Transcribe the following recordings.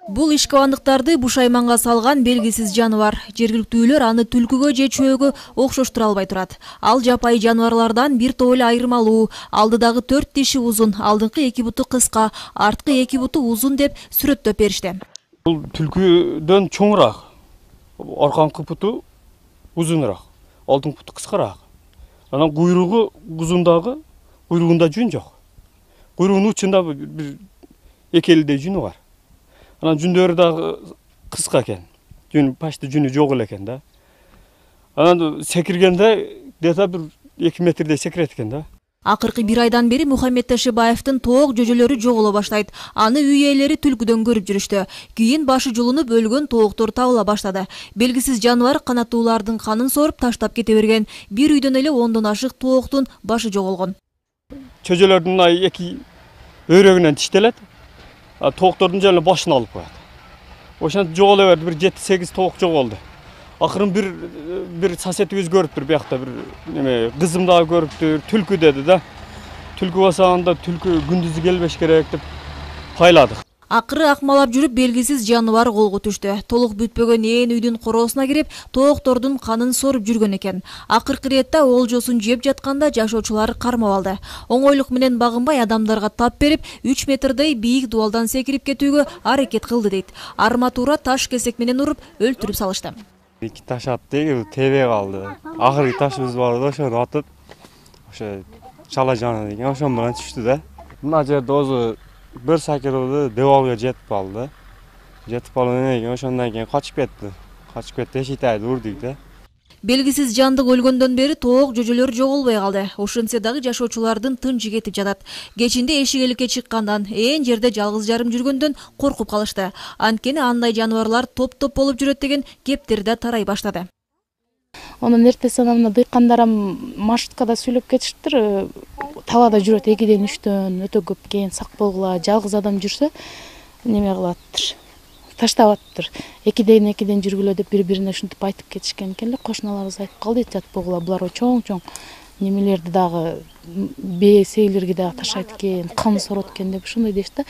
Бул ишкабандыктарды бушайманга салган белгисиз жаныбар. Жергиликтүүлөр аны түлкүгө же чөөгө окшоштура албай турат. Ал жапайы жаныбарлардан бир топ эле айырмалуу. Алдыдагы 4 тиши узун, алдыңкы 2 буту кыска, арткы 2 буту узун деп сүрөттөп беришти. Бул түлкүдөн чоңураак. Аркаңкы буту узунураак, алдыңкы буту кыскараак. Анан куйругу узундагы, куйругунда жүн жок. Куйругунун учунда бир экелидей жүнү бар. Анан жүндөрү дагы кыска экен. Жүн почти жүнү жок эле экен да. Анан секиргенде где-то бир 2 метрдей секирет экен да. Акыркы бир айдан бери Мухаммед Ташибаевдин тоок жөжөлөрү жоголо баштайт. Аны үй ээлери түлкүдөн көрүп жүрүштү. Кийин башы жулунуп өлгөн тооктор табыла баштады. Белгисиз жаныбар канаттуулардын канын соруп таштап кете берген. Бир үйдөн эле 10дон ашык тооктун башы жоголгон. Чөжөлөрдүн эки өрөгүнөн тиштелет. Тооктордун жана башын алып коет. Ошентип жоголо берди, бир 7-8 тоок жоголду. Акырын бир соседибиз көрүптүр, биякта бир неме кызым дагы көрүптүр, түлкү деди да. Түлкү басаганда түлкү күндүзү келбеш керек деп пайладык. Акыры акмалап жүрүп белгисиз жаныбар колго түштү. Толук бүтпөгөн ээн үйдүн короосуна кирип, тооктордун канын соруп жүргөн экен. Акыркы иретте олжосун жеп жатканда жашоочулар кармап алды. Оңойлук менен багынбай адамдарга тап берип, 3 метрдей бийик дубалдан секирип кетүүгө аракет кылды дейт. Арматура таш кесек менен уруп өлтүрүп салышты. 2 таш атты, тебе калды. Акыркы ташыбыз бар да, ошону атып, ошо чала жана деген ошон менен түштү да. Мына жерде өзү bir sakirdi, devorga jetib oldi. Jetib olgandan keyin o'shandan keyin qochib ketdi. Qochib ketdi, eshitaydi urdik-da. Белгисиз жандык өлгөндөн бери тоок жөжөлөр жоголбой калды. Ошентсе дагы жашоочулардын тынчы кетип жатат. Кечинде эшик-эликке чыккандан, ээн жерде жалгыз жарым жүргөндөн коркуп калышты. Анткени андай жаныбарлар топ-топ болуп жүрөт деген кептер да тарай баштады. Онун эртеси мына дыйкандарым маршруткада сүйлөп кетиштир. Талада жүрөт 2ден 3дөн өтө көп кийин сак болгула. Жалгыз адам жүрсө неме кылаттыр. Таштабаттыр. 2ден жүргүлө деп бири-бирине ушинтип айтып кетишкен экен эле. Кошуналарыбыз айтып калды, жатып болгула. Булар чоң-чоң немелерди дагы бээ сейлерге дагы ташайт экен, кан сорот экен деп ушундай дешти.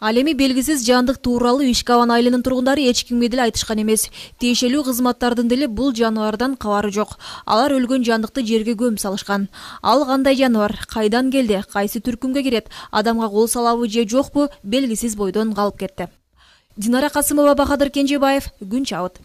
Ал эми белгисиз жандык тууралуу Ишкабан айылынын тургундары эч кимге деле айтышкан эмес. Тиешелүү кызматтардын деле бул жаныбардан кабары жок. Алар өлгөн жандыкты жерге көмүп салышкан. Ал кандай жаныбар, кайдан келди, кайсы түркүмгө кирет, адамга кол салабы же жокпу белгисиз бойдон калып кетти. Динара Касымова, Бахадыр Кенжебаев, Күн Чабыт.